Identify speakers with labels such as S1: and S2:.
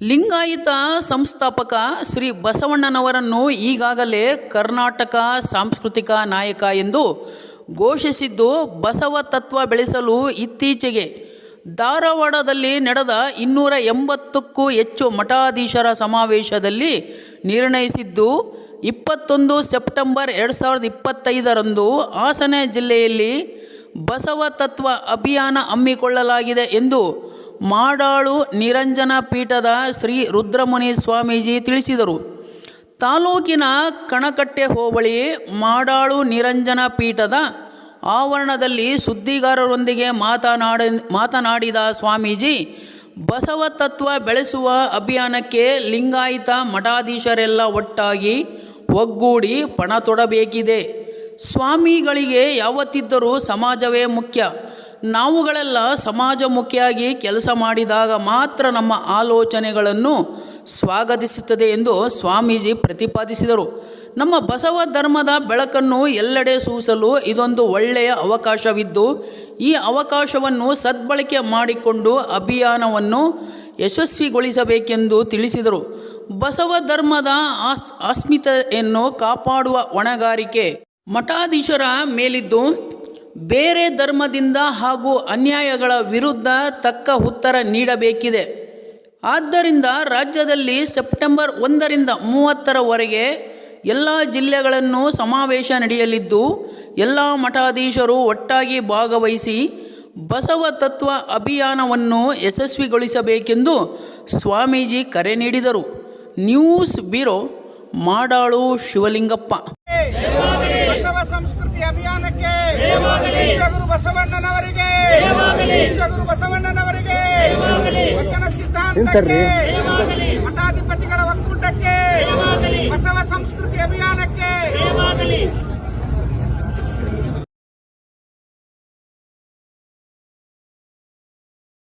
S1: ಲಿಂಗಾಯತ ಸಂಸ್ಥಾಪಕ ಶ್ರೀ ಬಸವಣ್ಣನವರನ್ನು ಈಗಾಗಲೇ ಕರ್ನಾಟಕ ಸಾಂಸ್ಕೃತಿಕ ನಾಯಕ ಎಂದು ಘೋಷಿಸಿದ್ದು, ಬಸವ ತತ್ವ ಬೆಳೆಸಲು ಇತ್ತೀಚೆಗೆ ಧಾರವಾಡದಲ್ಲಿ ನಡೆದ 280ಕ್ಕೂ ಹೆಚ್ಚು ಮಠಾಧೀಶರ ಸಮಾವೇಶದಲ್ಲಿ ನಿರ್ಣಯಿಸಿದ್ದು, 21 ಸೆಪ್ಟೆಂಬರ್ 2025ರಂದು ಹಾಸನ ಜಿಲ್ಲೆಯಲ್ಲಿ ಬಸವ ತತ್ವ ಅಭಿಯಾನ ಹಮ್ಮಿಕೊಳ್ಳಲಾಗಿದೆ ಎಂದು ಮಾಡಾಳು ನಿರಂಜನ ಪೀಠದ ಶ್ರೀ ರುದ್ರಮುನಿ ಸ್ವಾಮೀಜಿ ತಿಳಿಸಿದರು. ತಾಲೂಕಿನ ಕಣಕಟ್ಟೆ ಹೋಬಳಿ ಮಾಡಾಳು ನಿರಂಜನ ಪೀಠದ ಆವರಣದಲ್ಲಿ ಸುದ್ದಿಗಾರರೊಂದಿಗೆ ಮಾತನಾಡಿದ ಸ್ವಾಮೀಜಿ, ಬಸವ ತತ್ವ ಬೆಳೆಸುವ ಅಭಿಯಾನಕ್ಕೆ ಲಿಂಗಾಯತ ಮಠಾಧೀಶರೆಲ್ಲ ಒಟ್ಟಾಗಿ ಒಗ್ಗೂಡಿ ಪಣ ತೊಡಬೇಕಿದೆ. ಸ್ವಾಮಿಗಳಿಗೆ ಯಾವತ್ತಿದ್ದರೂ ಸಮಾಜವೇ ಮುಖ್ಯ. ನಾವುಗಳೆಲ್ಲ ಸಮಾಜಮುಖಿಯಾಗಿ ಕೆಲಸ ಮಾಡಿದಾಗ ಮಾತ್ರ ನಮ್ಮ ಆಲೋಚನೆಗಳನ್ನು ಸ್ವಾಗತಿಸುತ್ತದೆ ಎಂದು ಸ್ವಾಮೀಜಿ ಪ್ರತಿಪಾದಿಸಿದರು. ನಮ್ಮ ಬಸವ ಧರ್ಮದ ಬೆಳಕನ್ನು ಎಲ್ಲೆಡೆ ಸೂಸಲು ಇದೊಂದು ಒಳ್ಳೆಯ ಅವಕಾಶವಿದ್ದು, ಈ ಅವಕಾಶವನ್ನು ಸದ್ಬಳಕೆ ಮಾಡಿಕೊಂಡು ಅಭಿಯಾನವನ್ನು ಯಶಸ್ವಿಗೊಳಿಸಬೇಕೆಂದು ತಿಳಿಸಿದರು. ಬಸವ ಧರ್ಮದ ಅಸ್ಮಿತೆಯನ್ನು ಕಾಪಾಡುವ ಹೊಣೆಗಾರಿಕೆ ಮಠಾಧೀಶರ ಮೇಲಿದ್ದು, ಬೇರೆ ಧರ್ಮದಿಂದ ಹಾಗೂ ಅನ್ಯಾಯಗಳ ವಿರುದ್ಧ ತಕ್ಕ ಉತ್ತರ ನೀಡಬೇಕಿದೆ. ಆದ್ದರಿಂದ ರಾಜ್ಯದಲ್ಲಿ ಸೆಪ್ಟೆಂಬರ್ 1ರಿಂದ 30ರವರೆಗೆ ಎಲ್ಲ ಜಿಲ್ಲೆಗಳನ್ನು ಸಮಾವೇಶ ನಡೆಯಲಿದ್ದು, ಎಲ್ಲ ಮಠಾಧೀಶರು ಒಟ್ಟಾಗಿ ಭಾಗವಹಿಸಿ ಬಸವ ತತ್ವ ಅಭಿಯಾನವನ್ನು ಯಶಸ್ವಿಗೊಳಿಸಬೇಕೆಂದು ಸ್ವಾಮೀಜಿ ಕರೆ ನೀಡಿದರು. News bureau, Madalu Shivalingappa.
S2: ಬಸವ ಸಂಸ್ಕೃತಿ ಅಭಿಯಾನಕ್ಕೆ ವಿಶ್ವಗುರು ಬಸವಣ್ಣನವರಿಗೆ, ವಿಶ್ವಗುರು ಬಸವಣ್ಣನವರಿಗೆ, ವಚನ ಸಿದ್ಧಾಂತಕ್ಕೆ, ಮಠಾಧಿಪತಿಗಳ ಒಕ್ಕೂಟಕ್ಕೆ, ಬಸವ ಸಂಸ್ಕೃತಿ ಅಭಿಯಾನಕ್ಕೆ